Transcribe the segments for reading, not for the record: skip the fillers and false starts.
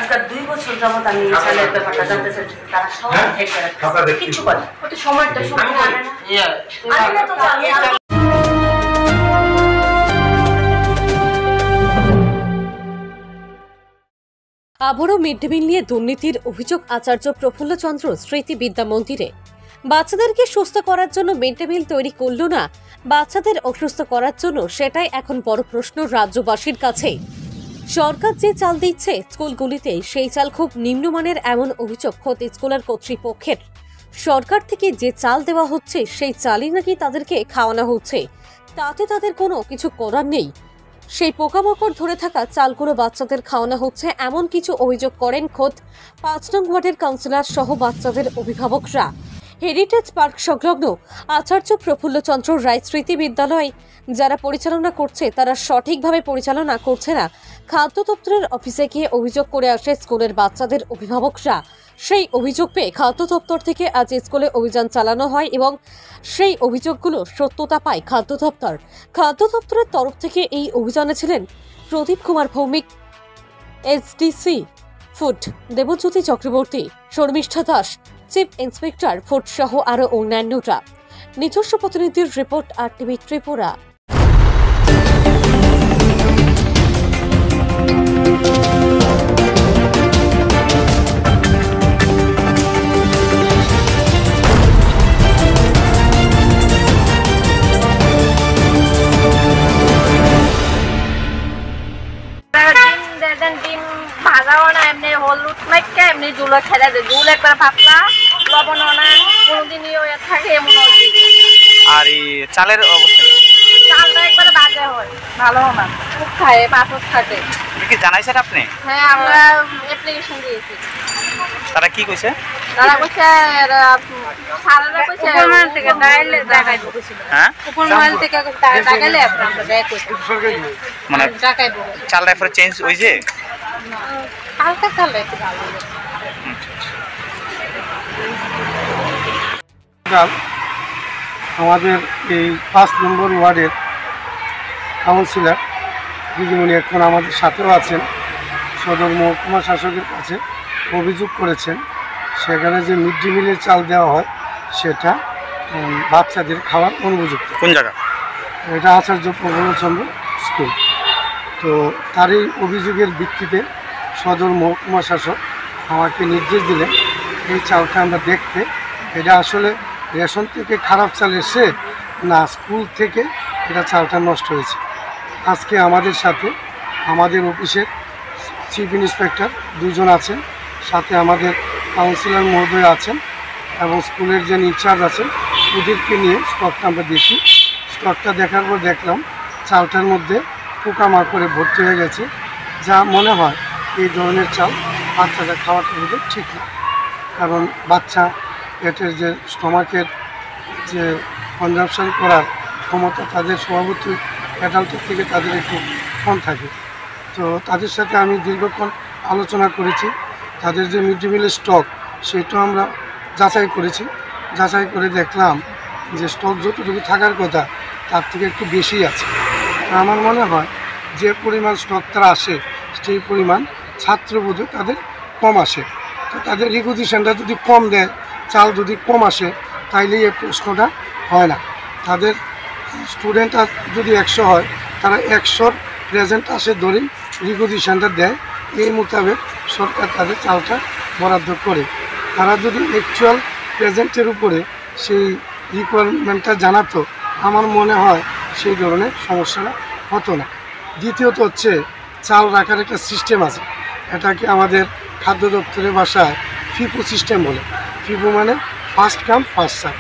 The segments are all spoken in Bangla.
আজকাল 2 বছর যাবত আমি এই চালের ব্যাপারটা জানতে চাচ্ছি, তারা সবাই কিছু বলে ওটা সময়টা সময় আনে না তো চাল। আবারও মিড ডে মিল নিয়ে দুর্নীতির অভিযোগ আচার্য প্রফুল্লচন্দ্র স্মৃতি বিদ্যা মন্দিরে। বাচ্চাদেরকে সুস্থ করার জন্য মিড ডে মিল তৈরি করল না, বাচ্চাদের অসুস্থ করার জন্য, সেটাই এখন বড় প্রশ্ন রাজ্যবাসীর কাছে। সরকার যে চাল দিচ্ছে স্কুলগুলিতে সেই চাল খুব নিম্নমানের, এমন অভিযোগ খোদ স্কুলের কর্তৃপক্ষের। সরকার থেকে যে চাল দেওয়া হচ্ছে সেই চালই নাকি তাদেরকে খাওয়ানো হচ্ছে, তাতে তাদের কোনো কিছু করার নেই। সেই পোকামাকড় ধরে থাকা চালগুলো বাচ্চাদের খাওয়ানো হচ্ছে, এমন কিছু অভিযোগ করেন খোদ 5 নং ওয়ার্ডের কাউন্সিলর সহ বাচ্চাদের অভিভাবকরা। হেরিটেজ পার্ক সংলগ্ন আচার্য প্রফুল্লচন্দ্র রায় স্মৃতি বিদ্যালয় যারা পরিচালনা করছে তারা সঠিকভাবে পরিচালনা করছে না। খাদ্য দপ্তরের অফিসে গিয়ে অভিযোগ করে আসে স্কুলের বাচ্চাদের অভিভাবকরা। সেই অভিযোগ পেয়ে খাদ্য দপ্তর থেকে আজ স্কুলে অভিযান চালানো হয় এবং সেই অভিযোগগুলো সত্যতা পায় খাদ্য দপ্তর। খাদ্য দপ্তরের তরফ থেকে এই অভিযানে ছিলেন Pradip Kumar Bhowmik, SDC food Debjyoti Chakraborty, Sharmistha Das, chief inspector food সহ আরও অন্যান্যরা। নিজস্ব প্রতিনিধির রিপোর্ট, RTV ত্রিপুরা। ডিম ভাজাও না, এমনি হলুদ মাইকা এমনি জুলো খেলে দেয়, জুল একবার পাতলা, লবণও না, কোনোদিনই থাকে এমন। আর এই চালের অবস্থা, চালটা একবারে বাজে হয়, ভালো না, খুব খায়, পাথর থাকে। কি জানাইছেন আপনি? হ্যাঁ, আমরা অ্যাপ্লিকেশন দিয়েছি। তারা কি কইছে? তারা কইছে সারারা কইছে উপরমহল থেকে ডাইলে দেখাইব কইছিল। হ্যাঁ, উপরমহল থেকে দেখাইলে আমরা দেখ কইছি, মানে দেখাইব। চালটা এরপরে চেঞ্জ হইছে, হালকা চালে একটু ভালো। আমাদের এই 5 নম্বর ওয়ার্ডের কাউন্সিলর দিদিমণি এখন আমাদের সাথেও আছেন। সদর মহকুমা শাসকের কাছে অভিযোগ করেছেন সেখানে যে মিড ডে মিলের চাল দেওয়া হয় সেটা বাচ্চাদের খাওয়ার অনুপযুক্ত। কোন জায়গা? এটা আচার্য প্রফুল্লচন্দ্র স্কুল। তো তারই অভিযোগের ভিত্তিতে সদর মহকুমা শাসক আমাকে নির্দেশ দিলেন এই চালটা আমরা দেখতে, এটা আসলে রেশন থেকে খারাপ চাল এসে না স্কুল থেকে এটা চালটা নষ্ট হয়েছে। আজকে আমাদের সাথে আমাদের অফিসের চিফ ইন্সপেক্টর 2 জন আছেন, সাথে আমাদের কাউন্সিলর মহোদয় আছেন এবং স্কুলের যে ইনচার্জ আছেন ওদেরকে নিয়ে স্টকটা আমরা দেখি। স্টকটা দেখার পর দেখলাম চালটার মধ্যে পোকামাকড়ে ভর্তি হয়ে গেছে, যা মনে হয় এই ধরনের চাল বাচ্চাটা খাওয়াটা হলে ঠিক না। কারণ বাচ্চা পেটের যে স্টমাকের যে কনজামশন করার ক্ষমতা তাদের স্বভাবতই অ্যাডাল্টের থেকে তাদের একটু কম থাকে। তো তাদের সাথে আমি দীর্ঘক্ষণ আলোচনা করেছি। তাদের যে মিড ডে মিলের স্টক সেটাও আমরা যাচাই করেছি। যাচাই করে দেখলাম যে স্টক যতটুকু থাকার কথা তার থেকে একটু বেশি আছে। আমার মনে হয় যে পরিমাণ স্টক তারা আসে সেই পরিমাণ ছাত্রবোধে তাদের কম আসে। তো তাদের রিকুইজিশনটা যদি কম দেয়, চাল যদি কম আসে, তাইলে এই প্রশ্নটা হয় না। তাদের স্টুডেন্ট যদি 100 হয়, তারা 100 প্রেজেন্ট আসে ধরেই রিকুইজিশনটা দেয়, এই মোতাবেক সরকার তাদের চালটা বরাদ্দ করে। তারা যদি অ্যাকচুয়াল প্রেজেন্টের উপরে সেই রিকোয়ারমেন্টটা জানাতো, আমার মনে হয় সেই ধরনের সমস্যাটা হতো না। দ্বিতীয়ত হচ্ছে চাল রাখার একটা সিস্টেম আছে, এটাকে আমাদের খাদ্য দপ্তরের ভাষায় ফিপো সিস্টেম বলে। ফিপো মানে ফার্স্ট কাম ফার্স্ট সার্ভ,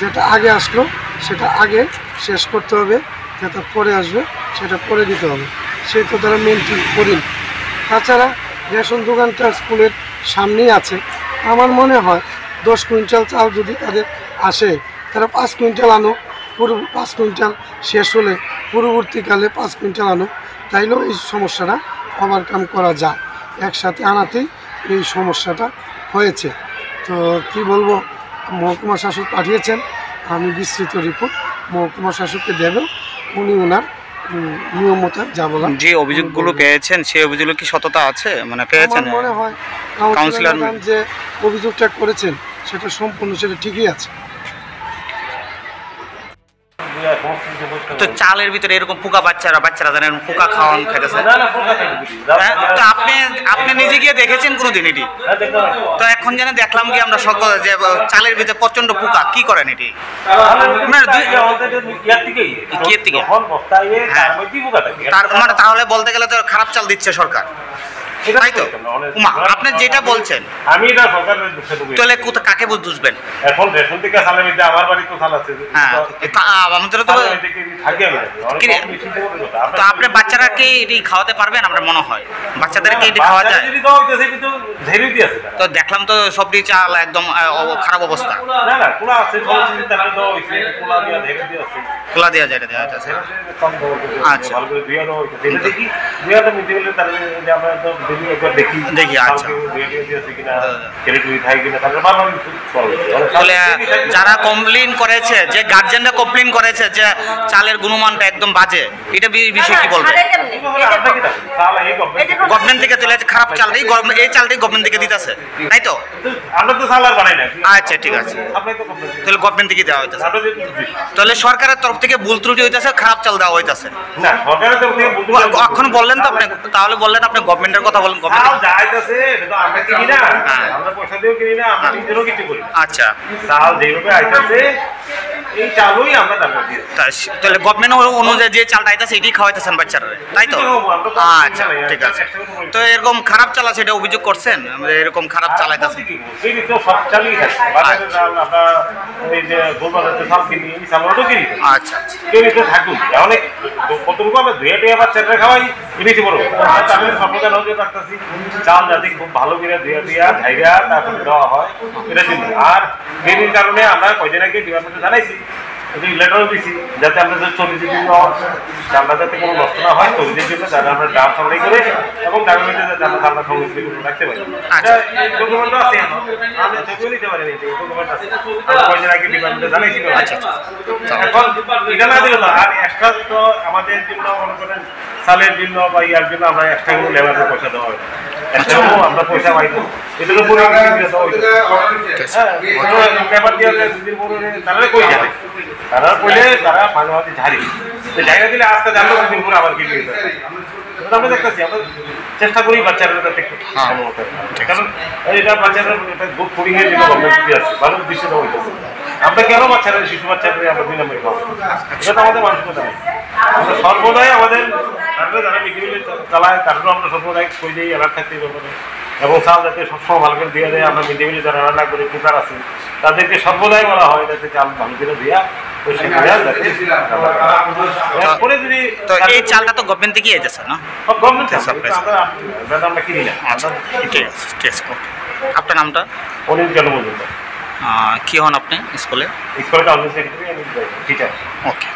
যেটা আগে আসলো সেটা আগে শেষ করতে হবে, যেটা পরে আসবে সেটা পরে দিতে হবে। সেই তো তারা মেনটেন করি। তাছাড়া রেশন দোকানটা স্কুলের সামনেই আছে। আমার মনে হয় 10 কুইন্টাল চাল যদি তাদের আসে, তারা 5 কুইন্টাল আনুক, 5 কুইন্টাল শেষ হলে পরবর্তীকালে 5 কুইন্টাল আনুক, তাইলেও এই সমস্যাটা ওভারকাম করা যায়। একসাথে আনাতেই এই সমস্যাটা হয়েছে। তো কি বলবো, মহকুমা শাসক পাঠিয়েছেন, আমি বিস্তৃত রিপোর্ট মহকুমা শাসককে দেব, উনি ওনার নিয়ম মতো যা বলা। যে অভিযোগগুলো পেয়েছেন সেই অভিযোগগুলো কি সততা আছে, মানে পেয়েছেন? আমার মনে হয় কাউন্সিলর ম্যাডাম যে অভিযোগটা করেছেন সেটা সম্পূর্ণ সেটা ঠিকই আছে। তো চালের ভিতরে এরকম পোকা বাচ্চারা জানেন পোকা খাওয়ান খাইতেছে, তো আপনি নিজে গিয়ে দেখেছেন কোনোদিন এটি? তো এখন যেন দেখলাম কি আমরা সকল যে চালের ভিতরে প্রচন্ড পোকা, কি করেন এটি? তার মানে তাহলে বলতে গেলে তো খারাপ চাল দিচ্ছে সরকার, তাই তো? আপনি যেটা বলছেন আমি এটা সরকারের দুঃখে তাহলে কাকে বুঝবেন? এখন রেশন থেকে চালের মধ্যে আমার বাড়ি তো চাল আছে, হ্যাঁ আমাদের তো থাকি আমি। তো আপনি বাচ্চারাকে এটি খাওয়াতে পারবেন? আমরা মনে হয় বাচ্চাদেরকে এটি খাওয়া যায়। তো দেখলাম তো সবটি চাল একদম খারাপ অবস্থা। না না খোলা আছে, খোলা দেওয়া যায়, দেওয়া যাচ্ছে। আচ্ছা ভালো করে ধুয়ে দেওয়া হয়েছে, এটা দেখি ধুয়ে তো মিটে গেলে তারা আমরা তো দেখি। আচ্ছা তাহলে তাহলে যারা কমপ্লেন করেছে, যে গার্জেনরা কমপ্লেন করেছে যে চালের গুণমানটা একদম বাজে, এটা বিষয়ে কি বলবেন? গভর্নমেন্ট থেকে চলে খারাপ চালটাই, এই চালটাই গভর্নমেন্ট থেকে দিতেছে, তাই তো? আমরা তো চাল আর বানাই না। আচ্ছা ঠিক আছে, তাহলে গভর্নমেন্ট থেকে দেওয়া হইতেছে, তাহলে সরকারের তরফ থেকে ভুল ত্রুটি হইতেছে, খারাপ চাল দেওয়া হইতেছে না সরকারের তরফ থেকে। এখন বললেন তো আপনি, তাহলে বললেন আপনি গভর্নমেন্টের কথা বলেন। যাইতেছে এটা তো আমরা কিনি না, আমরা পয়সা দিয়েও কিনি না, আমরা নিজেরও কিছু করি। আচ্ছা চাল যেভাবে আইতেছে এই চালই আমরা দামে দিই। তাহলে গভর্নমেন্ট অনুযায়ী যে চালটা আইতেছে এটাই খাওয়াইতেছেন বাচ্চারা, তাই তো? আচ্ছা ঠিক আছে। তো এরকম খারাপ চাল আছে এটা অভিযোগ করছেন, এরকম খারাপ চাল আইতেছে? সব চালই খাচ্ছে, বাজারে চাল আমরা এই যে গোলবাজারে চাল কিনি, এই চালও তো কিনি। আচ্ছা কেউ তো থাকুন অনেক কতটুকু আমরা ধুয়ে টুয়ে বাচ্চারা খাওয়াই বেশি বড় চালের সম্প্রদায় নজর রাখতেছি। চাল যাতে খুব ভালো করে ধুয়ে দিয়া ঝাইরা তারপরে দেওয়া হয় এটা ছিল। আর দেরির কারণে আমরা কয়দিন আগে ডিপার্টমেন্টে জানাইছি, লেটারও দিচ্ছি যাতে আমরা 40 দিন চালটা যাতে কোনো নষ্ট না হয়, 40 জন্য যারা আমরা ডাব সংগ্রহ করে এবং ডাবের মধ্যে যাতে আমরা চালটা সংরক্ষিত করে রাখতে পারি। ডকুমেন্টও আছে, আমরা ছবিও নিতে পারি, ডকুমেন্ট আছে, আমরা কয়দিন আগে ডিপার্টমেন্টে জানাইছি। এখন এটা না দিল না, আর এক্সট্রা তো আমাদের জন্য মনে করেন চালের জন্য বা ইয়ার জন্য আমরা এক্সট্রা কোনো লেবারের পয়সা দেওয়া হয়, আমরা পয়সা পাই না, এগুলো পুরো পেপার দিয়ে দুদিন পরে তারা কই যাবে, তারা কইলে তারা মাঝে মাঝে ঝাড়ি জায়গা দিলে আজকে জানলো দুদিন পরে আবার কিনে দিতে আমরা দেখতেছি। আমরা চেষ্টা করি বাচ্চারা যাতে একটু কারণ এটা বাচ্চারা এটা গুড ফুডিং এর জন্য গভর্নমেন্ট আছে, ভালো দৃশ্য দেওয়া হইতেছে। আমরা কেন বাচ্চারা শিশু বাচ্চাদের আমরা 2 নম্বরে পাবো? এটা তো আমাদের মানসিকতা নেই। আমরা সর্বদাই আমাদের যারা মিটিমিলে চালায় তারপরে আমরা সর্বদাই কই দিই অ্যালার্ট থাকতে পারবো, এবং চাল যাতে সবসময় ভালো করে দিয়ে দেয়। আমরা মিটিমিলে যারা রান্না করি কুকার আছে তাদেরকে সর্বদাই বলা হয় যাতে চাল ভালো করে দেওয়া। এই চালটা তো গভর্নমেন্ট থেকে এসেছে না? আমরা কিনি না। ঠিক আছে ঠিক আছে। আপনার নামটা? অনিল জন্মদিন। কি হন আপনি স্কুলে? স্কুলে কাউন্সিল সেক্রেটারি, টিচার। ওকে।